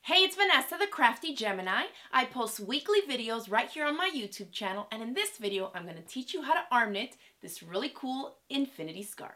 Hey, it's Vanessa, the Crafty Gemini. I post weekly videos right here on my YouTube channel, and in this video, I'm going to teach you how to arm knit this really cool infinity scarf.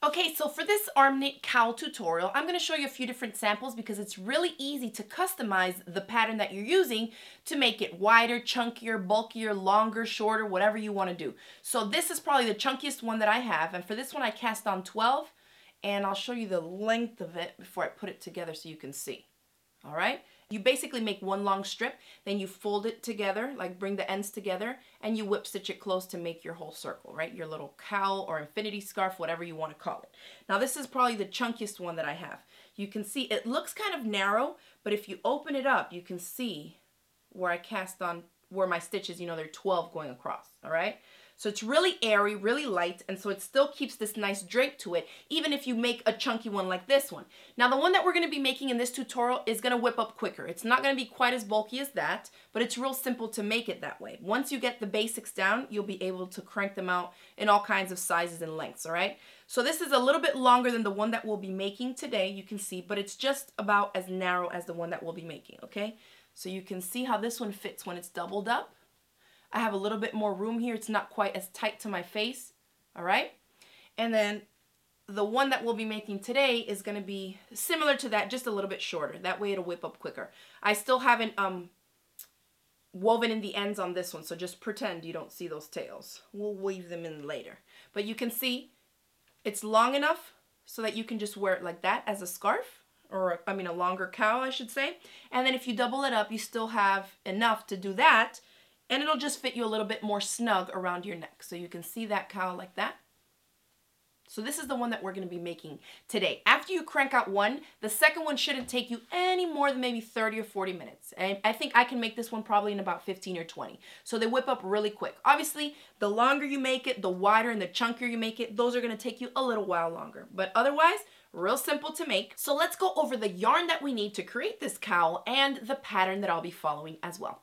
Okay, so for this arm knit cowl tutorial, I'm going to show you a few different samples because it's really easy to customize the pattern that you're using to make it wider, chunkier, bulkier, longer, shorter, whatever you want to do. So this is probably the chunkiest one that I have, and for this one I cast on 12, and I'll show you the length of it before I put it together so you can see. All right? You basically make one long strip, then you fold it together, like bring the ends together, and you whip stitch it close to make your whole circle, right? Your little cowl or infinity scarf, whatever you want to call it. Now this is probably the chunkiest one that I have. You can see it looks kind of narrow, but if you open it up, you can see where I cast on, where my stitches, you know, they're 12 going across, all right? So it's really airy, really light, and so it still keeps this nice drape to it, even if you make a chunky one like this one. Now the one that we're going to be making in this tutorial is going to whip up quicker. It's not going to be quite as bulky as that, but it's real simple to make it that way. Once you get the basics down, you'll be able to crank them out in all kinds of sizes and lengths, all right? So this is a little bit longer than the one that we'll be making today, you can see, but it's just about as narrow as the one that we'll be making, okay? So you can see how this one fits when it's doubled up. I have a little bit more room here. It's not quite as tight to my face, all right? And then the one that we'll be making today is going to be similar to that, just a little bit shorter. That way it'll whip up quicker. I still haven't woven in the ends on this one, so just pretend you don't see those tails. We'll weave them in later. But you can see it's long enough so that you can just wear it like that as a scarf, or I mean a longer cowl, I should say. And then if you double it up, you still have enough to do that, and it'll just fit you a little bit more snug around your neck. So you can see that cowl like that. So this is the one that we're going to be making today. After you crank out one, the second one shouldn't take you any more than maybe 30 or 40 minutes. And I think I can make this one probably in about 15 or 20. So they whip up really quick. Obviously, the longer you make it, the wider and the chunkier you make it, those are going to take you a little while longer. But otherwise, real simple to make. So let's go over the yarn that we need to create this cowl and the pattern that I'll be following as well.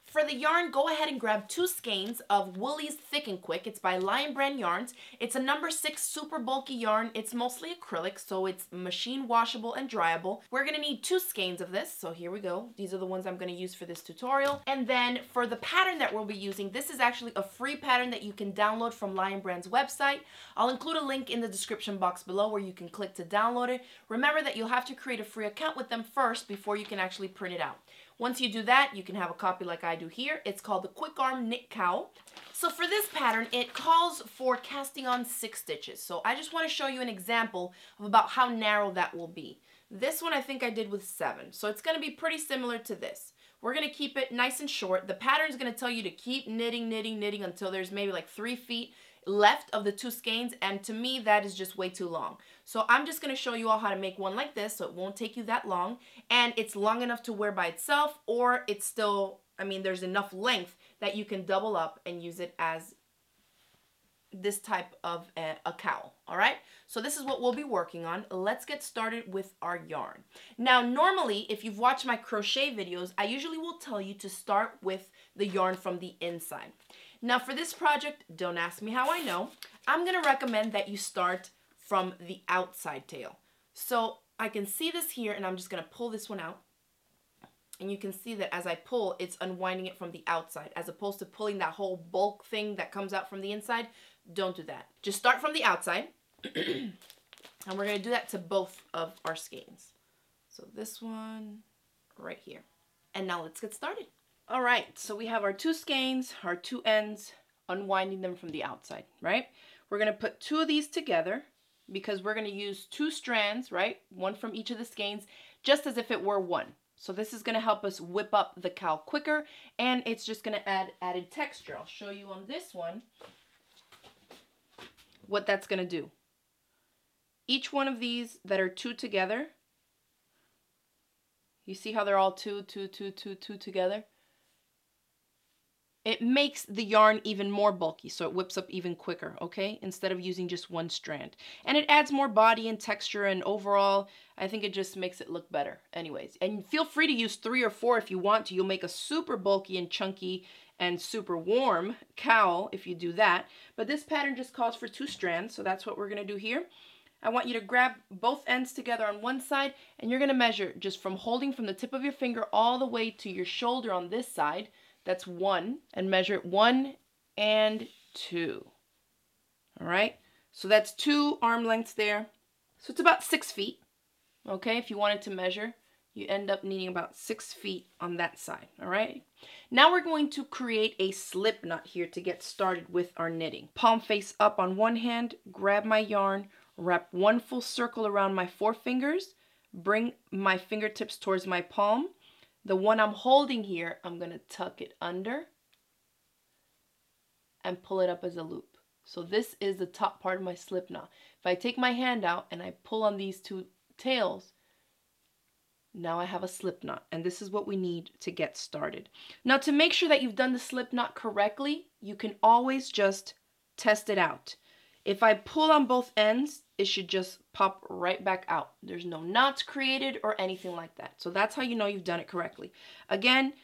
For the yarn, go ahead and grab 2 skeins of Woolies Thick and Quick. It's by Lion Brand Yarns. It's a number 6 super bulky yarn. It's mostly acrylic, so it's machine washable and dryable. We're going to need 2 skeins of this, so here we go. These are the ones I'm going to use for this tutorial. And then for the pattern that we'll be using, this is actually a free pattern that you can download from Lion Brand's website. I'll include a link in the description box below where you can click to download it. Remember that you'll have to create a free account with them first before you can actually print it out. Once you do that, you can have a copy like I do here. It's called the Quick Arm Knit Cowl. So for this pattern, it calls for casting on 6 stitches. So I just want to show you an example of about how narrow that will be. This one I think I did with 7. So it's going to be pretty similar to this. We're going to keep it nice and short. The pattern is going to tell you to keep knitting, knitting, knitting until there's maybe like 3 feet left of the 2 skeins, and to me that is just way too long. So I'm just going to show you all how to make one like this so it won't take you that long, and it's long enough to wear by itself, or it's still, I mean, there's enough length that you can double up and use it as this type of a cowl. All right, so this is what we'll be working on. Let's get started with our yarn. Now normally, if you've watched my crochet videos, I usually will tell you to start with the yarn from the inside. Now for this project, don't ask me how I know. I'm going to recommend that you start from the outside tail. So I can see this here, and I'm just going to pull this one out. And you can see that as I pull, it's unwinding it from the outside, as opposed to pulling that whole bulk thing that comes out from the inside. Don't do that. Just start from the outside. And we're going to do that to both of our skeins. So this one right here. And now let's get started. All right, so we have our 2 skeins, our 2 ends, unwinding them from the outside, right? We're going to put 2 of these together because we're going to use 2 strands, right? One from each of the skeins, just as if it were one. So this is going to help us whip up the cowl quicker, and it's just going to add added texture. I'll show you on this one what that's going to do. Each one of these that are 2 together, you see how they're all 2 together? it makes the yarn even more bulky, so it whips up even quicker, okay? Instead of using just one strand. And it adds more body and texture, and overall, I think it just makes it look better. Anyways, and feel free to use 3 or 4 if you want to. You'll make a super bulky and chunky and super warm cowl if you do that. But this pattern just calls for 2 strands, so that's what we're gonna do here. I want you to grab both ends together on one side, and you're gonna measure just from holding from the tip of your finger all the way to your shoulder on this side. That's 1, and measure it 1 and 2. All right, so that's 2 arm lengths there. So it's about 6 feet. Okay, if you wanted to measure, you end up needing about 6 feet on that side. All right, now we're going to create a slip knot here to get started with our knitting. Palm face up on one hand, grab my yarn, wrap 1 full circle around my 4 fingers, bring my fingertips towards my palm. The one I'm holding here, I'm going to tuck it under and pull it up as a loop. So this is the top part of my slip knot. If I take my hand out and I pull on these 2 tails, now I have a slip knot, and this is what we need to get started. Now, to make sure that you've done the slip knot correctly, you can always just test it out. If I pull on both ends, it should just pop right back out. There's no knots created or anything like that. So that's how you know you've done it correctly. Again,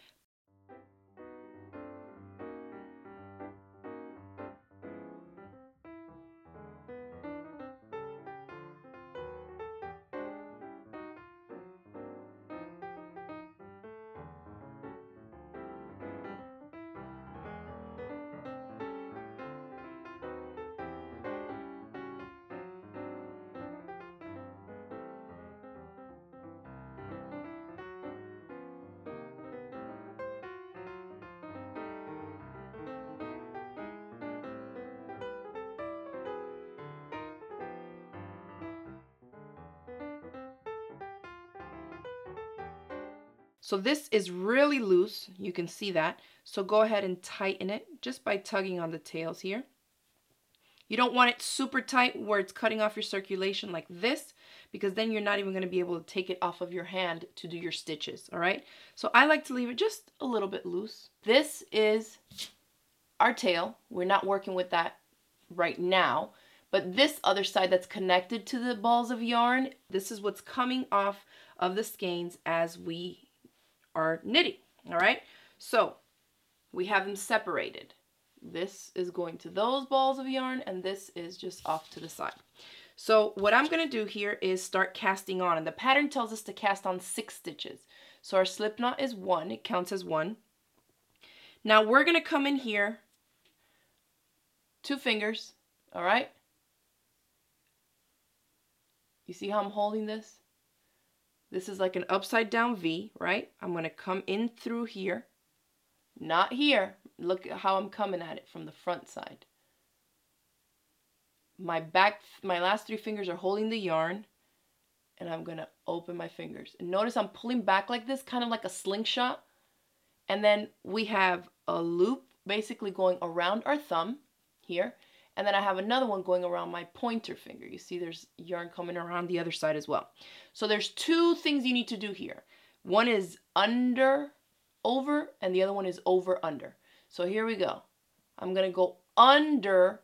so this is really loose, you can see that. So go ahead and tighten it just by tugging on the tails here. You don't want it super tight where it's cutting off your circulation like this, because then you're not even going to be able to take it off of your hand to do your stitches, all right? So I like to leave it just a little bit loose. This is our tail. We're not working with that right now, but this other side that's connected to the balls of yarn, this is what's coming off of the skeins as we are knitting, all right? So we have them separated. This is going to those balls of yarn, and this is just off to the side. So what I'm going to do here is start casting on, and the pattern tells us to cast on 6 stitches. So our slip knot is 1, it counts as 1. Now we're going to come in here, 2 fingers, all right? You see how I'm holding this? This is like an upside down V, right? I'm going to come in through here, not here. Look at how I'm coming at it from the front side. My last 3 fingers are holding the yarn, and I'm going to open my fingers. And notice I'm pulling back like this, kind of like a slingshot. And then we have a loop basically going around our thumb here. And then I have another one going around my pointer finger. You see there's yarn coming around the other side as well. So there's 2 things you need to do here. One is under, over, and the other one is over, under. So here we go. I'm going to go under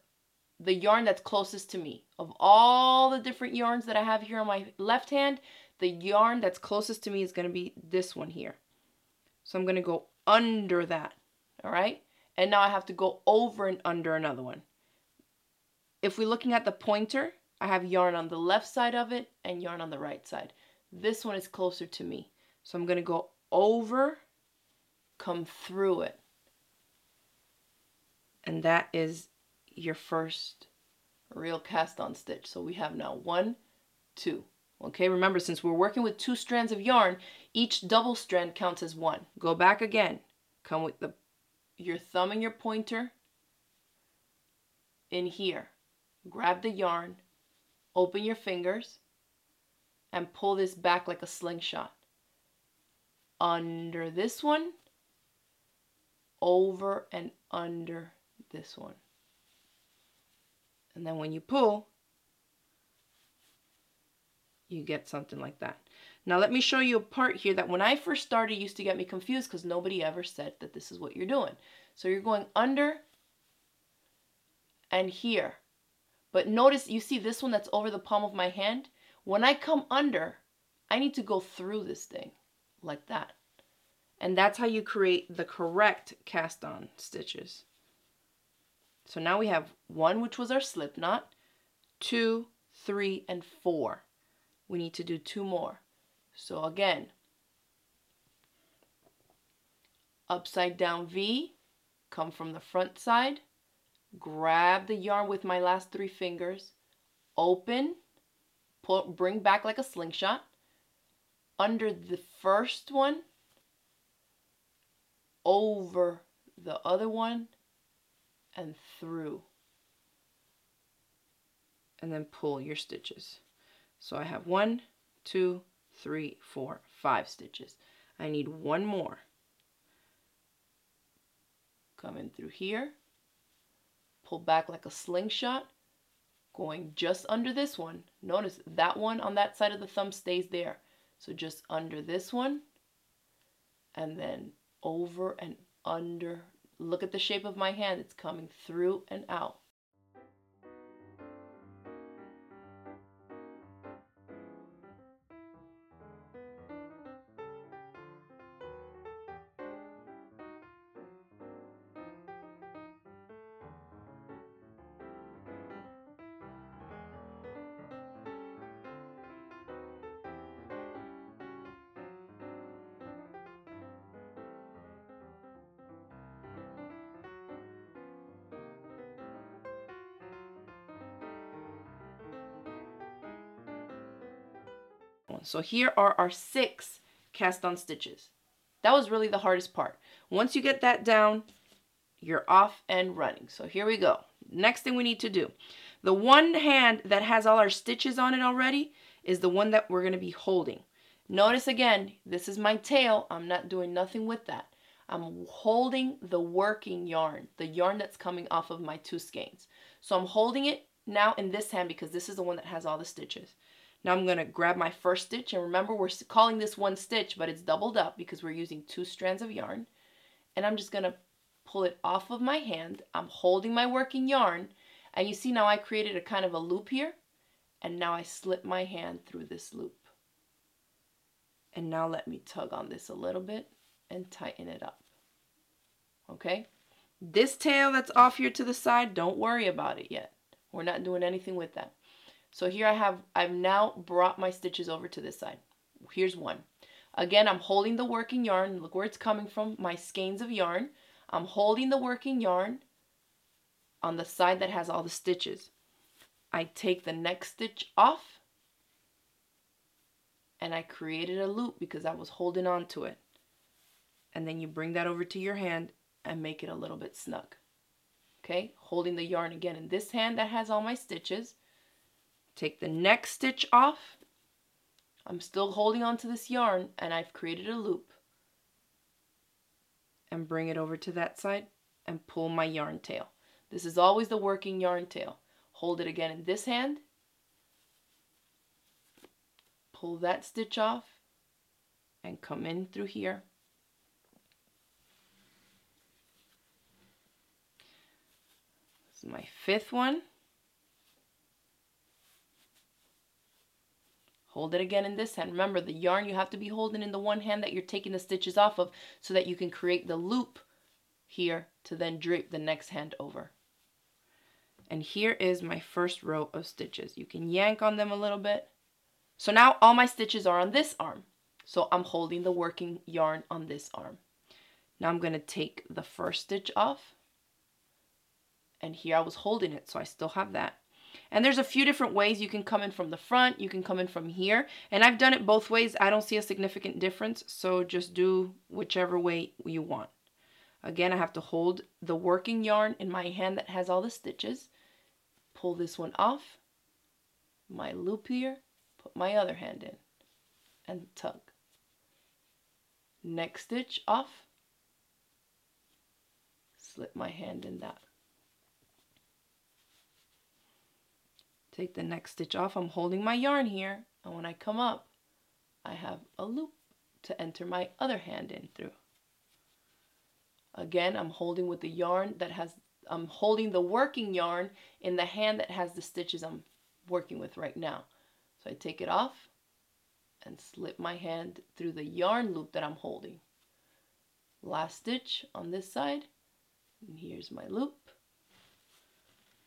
the yarn that's closest to me. Of all the different yarns that I have here on my left hand, the yarn that's closest to me is going to be this one here. So I'm going to go under that, all right? And now I have to go over and under another one. If we're looking at the pointer, I have yarn on the left side of it and yarn on the right side. This one is closer to me. So I'm going to go over, come through it. And that is your first real cast on stitch. So we have now 1, 2. Okay, remember, since we're working with 2 strands of yarn, each double strand counts as 1. Go back again. Come with your thumb and your pointer in here. Grab the yarn, open your fingers, and pull this back like a slingshot. Under this one, over and under this one. And then when you pull, you get something like that. Now let me show you a part here that when I first started used to get me confused because nobody ever said that this is what you're doing. So you're going under and here. But notice, you see this one that's over the palm of my hand? When I come under, I need to go through this thing like that. And that's how you create the correct cast on stitches. So now we have 1, which was our slip knot, 2, 3, and 4. We need to do 2 more. So again, upside down V, come from the front side, grab the yarn with my last 3 fingers, open, pull, bring back like a slingshot, under the first one, over the other one, and through. And then pull your stitches. So I have 1, 2, 3, 4, 5 stitches. I need 1 more. Come in through here, pull back like a slingshot, going just under this one. Notice that one on that side of the thumb stays there. So just under this one, and then over and under. Look at the shape of my hand. It's coming through and out. So here are our 6 cast on stitches. That was really the hardest part. Once you get that down, you're off and running. So here we go. Next thing we need to do. The one hand that has all our stitches on it already is the one that we're going to be holding. Notice again, this is my tail. I'm not doing nothing with that. I'm holding the working yarn, the yarn that's coming off of my 2 skeins. So I'm holding it now in this hand because this is the one that has all the stitches. Now I'm going to grab my first stitch, and remember we're calling this 1 stitch, but it's doubled up because we're using 2 strands of yarn. And I'm just going to pull it off of my hand. I'm holding my working yarn, and you see now I created a kind of a loop here, and now I slip my hand through this loop. And now let me tug on this a little bit and tighten it up. Okay? This tail that's off here to the side, don't worry about it yet. We're not doing anything with that. So here I've now brought my stitches over to this side. Here's 1. Again, I'm holding the working yarn. Look where it's coming from, my skeins of yarn. I'm holding the working yarn on the side that has all the stitches. I take the next stitch off, and I created a loop because I was holding on to it. And then you bring that over to your hand and make it a little bit snug. Okay, holding the yarn again in this hand that has all my stitches. Take the next stitch off. I'm still holding on to this yarn, and I've created a loop. And bring it over to that side and pull my yarn tail. This is always the working yarn tail. Hold it again in this hand. Pull that stitch off and come in through here. This is my 5th one. Hold it again in this hand. Remember, the yarn you have to be holding in the one hand that you're taking the stitches off of so that you can create the loop here to then drape the next hand over. And here is my first row of stitches. You can yank on them a little bit. So now all my stitches are on this arm. So I'm holding the working yarn on this arm. Now I'm going to take the first stitch off. And here I was holding it, so I still have that. And there's a few different ways you can come in from the front, you can come in from here. And I've done it both ways. I don't see a significant difference, so just do whichever way you want. Again, I have to hold the working yarn in my hand that has all the stitches. Pull this one off, my loop here, put my other hand in, and tug. Next stitch off, slip my hand in that. Take the next stitch off. I'm holding my yarn here, and when I come up, I have a loop to enter my other hand in through. Again, I'm holding with the yarn that has, I'm holding the working yarn in the hand that has the stitches I'm working with right now. So I take it off and slip my hand through the yarn loop that I'm holding. Last stitch on this side, and here's my loop.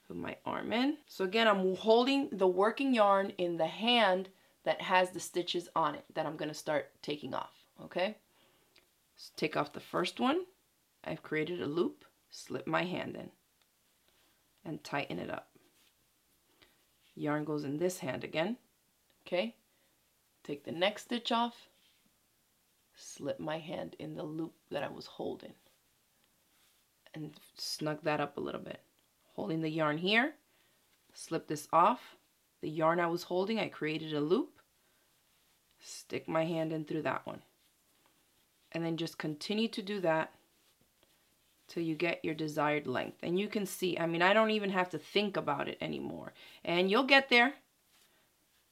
Put my arm in. So again, I'm holding the working yarn in the hand that has the stitches on it that I'm going to start taking off, okay? So take off the first one. I've created a loop, slip my hand in, and tighten it up. Yarn goes in this hand again, okay? Take the next stitch off, slip my hand in the loop that I was holding, and snug that up a little bit. Holding the yarn here, slip this off. The yarn I was holding, I created a loop, stick my hand in through that one, and then just continue to do that till you get your desired length. And you can see, I mean, I don't even have to think about it anymore. And you'll get there.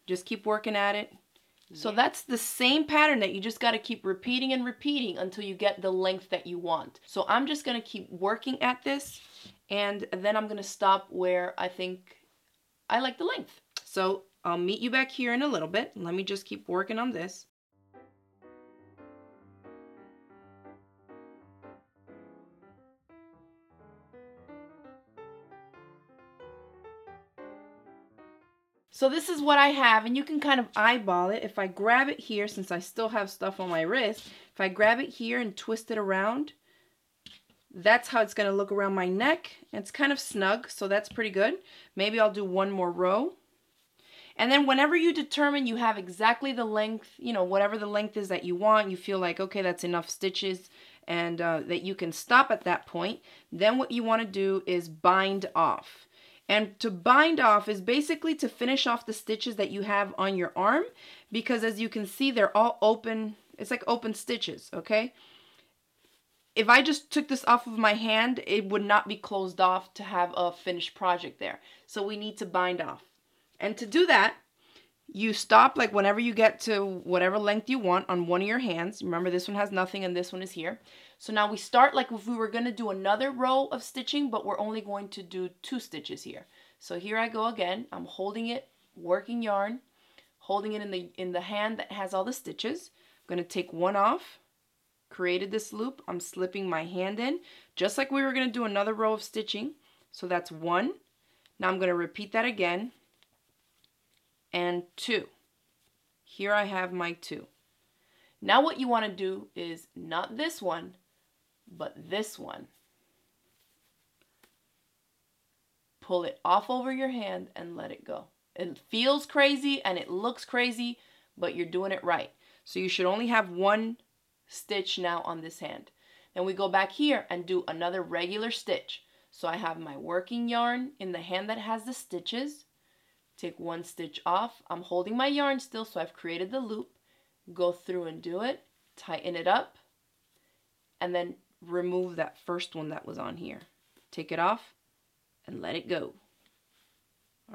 Just keep working at it. So that's the same pattern that you just got to keep repeating and repeating until you get the length that you want. So I'm just going to keep working at this, and then I'm going to stop where I think I like the length. So I'll meet you back here in a little bit. Let me just keep working on this. So this is what I have, and you can kind of eyeball it. If I grab it here, since I still have stuff on my wrist, if I grab it here and twist it around, that's how it's going to look around my neck. It's kind of snug, so that's pretty good. Maybe I'll do one more row. And then whenever you determine you have exactly the length, you know, whatever the length is that you want, you feel like, okay, that's enough stitches, and that you can stop at that point, then what you want to do is bind off. And to bind off is basically to finish off the stitches that you have on your arm, because as you can see, they're all open. It's like open stitches, okay? If I just took this off of my hand, it would not be closed off to have a finished project there. So we need to bind off. And to do that, you stop like whenever you get to whatever length you want on one of your hands. Remember, this one has nothing and this one is here. So now we start like if we were going to do another row of stitching, but we're only going to do 2 stitches here. So here I go again. I'm holding it, working yarn, holding it in the hand that has all the stitches. I'm going to take one off, created this loop. I'm slipping my hand in, just like we were going to do another row of stitching. So that's 1. Now I'm going to repeat that again. And 2. Here I have my 2. Now what you want to do is not this one, but this one. Pull it off over your hand and let it go. It feels crazy and it looks crazy, but you're doing it right. So you should only have 1 stitch now on this hand. Then we go back here and do another regular stitch. So I have my working yarn in the hand that has the stitches. Take 1 stitch off. I'm holding my yarn still, so I've created the loop. Go through and do it. Tighten it up. And then remove that first one that was on here. Take it off and let it go.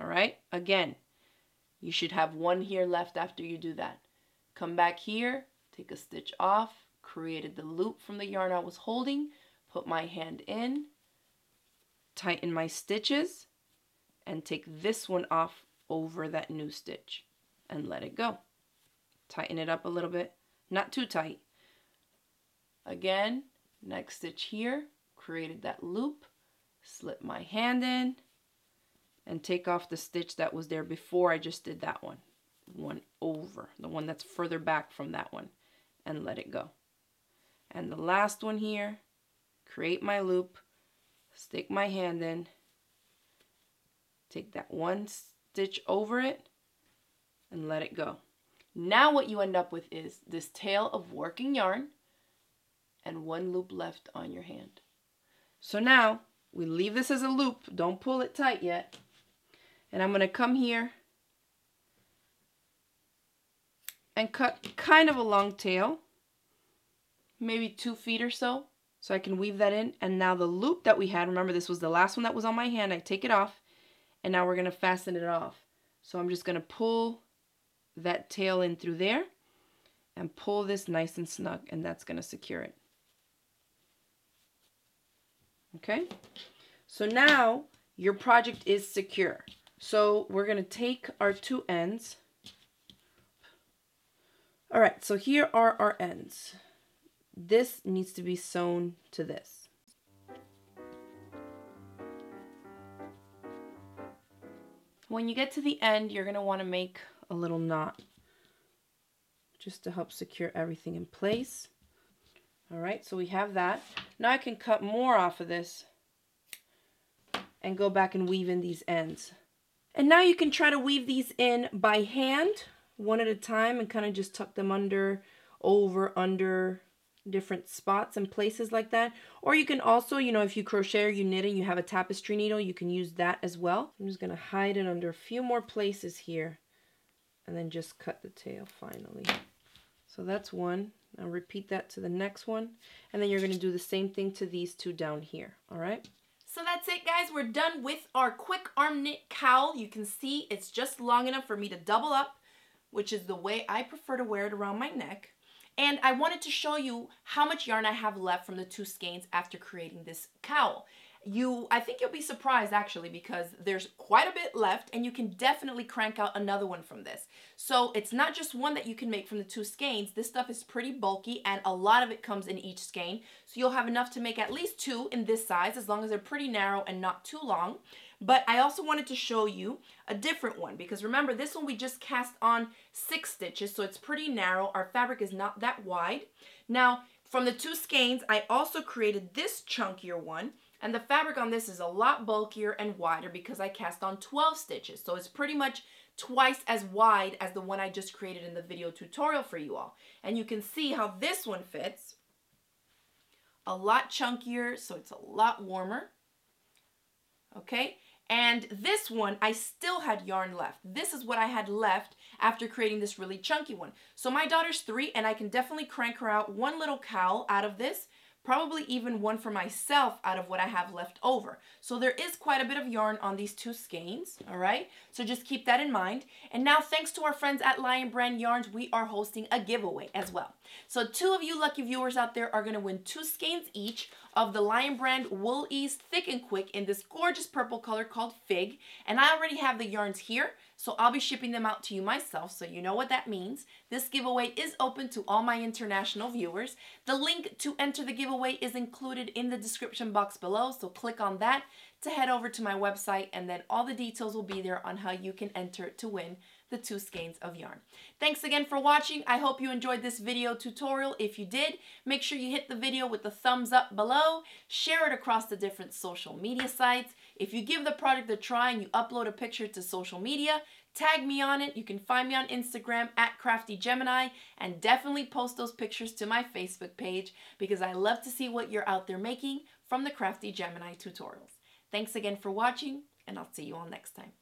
All right? Again, you should have 1 here left after you do that. Come back here, take a stitch off, created the loop from the yarn I was holding, put my hand in, tighten my stitches, and take this one off over that new stitch and let it go. Tighten it up a little bit, not too tight. Again, next stitch here, created that loop, slip my hand in, and take off the stitch that was there before I just did that one. One over, the one that's further back from that one, and let it go. And the last one here, create my loop, stick my hand in, take that 1 stitch over it, and let it go. Now what you end up with is this tail of working yarn and 1 loop left on your hand. So now we leave this as a loop. Don't pull it tight yet. And I'm going to come here and cut kind of a long tail, maybe 2 feet or so I can weave that in. And now the loop that we had, remember this was the last one that was on my hand, I take it off, and now we're going to fasten it off. So I'm just going to pull that tail in through there, and pull this nice and snug, and that's going to secure it. Okay, so now your project is secure. So we're going to take our two ends. All right, so here are our ends. This needs to be sewn to this. When you get to the end, you're going to want to make a little knot just to help secure everything in place. All right, so we have that. Now I can cut more off of this and go back and weave in these ends. And now you can try to weave these in by hand, one at a time, and kind of just tuck them under, over, under different spots and places like that. Or you can also, you know, if you crochet or you knit and you have a tapestry needle, you can use that as well. I'm just going to hide it under a few more places here and then just cut the tail finally. So that's one. Now repeat that to the next one. And then you're going to do the same thing to these two down here. All right. So that's it, guys. We're done with our quick arm knit cowl. You can see it's just long enough for me to double up, which is the way I prefer to wear it around my neck. And I wanted to show you how much yarn I have left from the two skeins after creating this cowl. I think you'll be surprised actually, because there's quite a bit left and you can definitely crank out another one from this. So it's not just one that you can make from the two skeins. This stuff is pretty bulky and a lot of it comes in each skein. So you'll have enough to make at least two in this size, as long as they're pretty narrow and not too long. But I also wanted to show you a different one, because remember, this one we just cast on 6 stitches, so it's pretty narrow. Our fabric is not that wide. Now, from the two skeins, I also created this chunkier one, and the fabric on this is a lot bulkier and wider because I cast on 12 stitches. So it's pretty much twice as wide as the one I just created in the video tutorial for you all. And you can see how this one fits. A lot chunkier, so it's a lot warmer. Okay, and this one, I still had yarn left. This is what I had left after creating this really chunky one. So my daughter's 3, and I can definitely crank her out one little cowl out of this, probably even one for myself out of what I have left over. So there is quite a bit of yarn on these two skeins, all right? So just keep that in mind. And now, thanks to our friends at Lion Brand Yarns, we are hosting a giveaway as well. So 2 of you lucky viewers out there are gonna win 2 skeins each of the Lion Brand Wool Ease Thick and Quick in this gorgeous purple color called Fig. And I already have the yarns here, so I'll be shipping them out to you myself, so you know what that means. This giveaway is open to all my international viewers. The link to enter the giveaway is included in the description box below, so click on that to head over to my website, and then all the details will be there on how you can enter to win the 2 skeins of yarn. Thanks again for watching. I hope you enjoyed this video tutorial. If you did, make sure you hit the video with the thumbs up below, share it across the different social media sites. If you give the product a try and you upload a picture to social media, tag me on it. You can find me on Instagram at Crafty Gemini, and definitely post those pictures to my Facebook page, because I love to see what you're out there making from the Crafty Gemini tutorials. Thanks again for watching, and I'll see you all next time.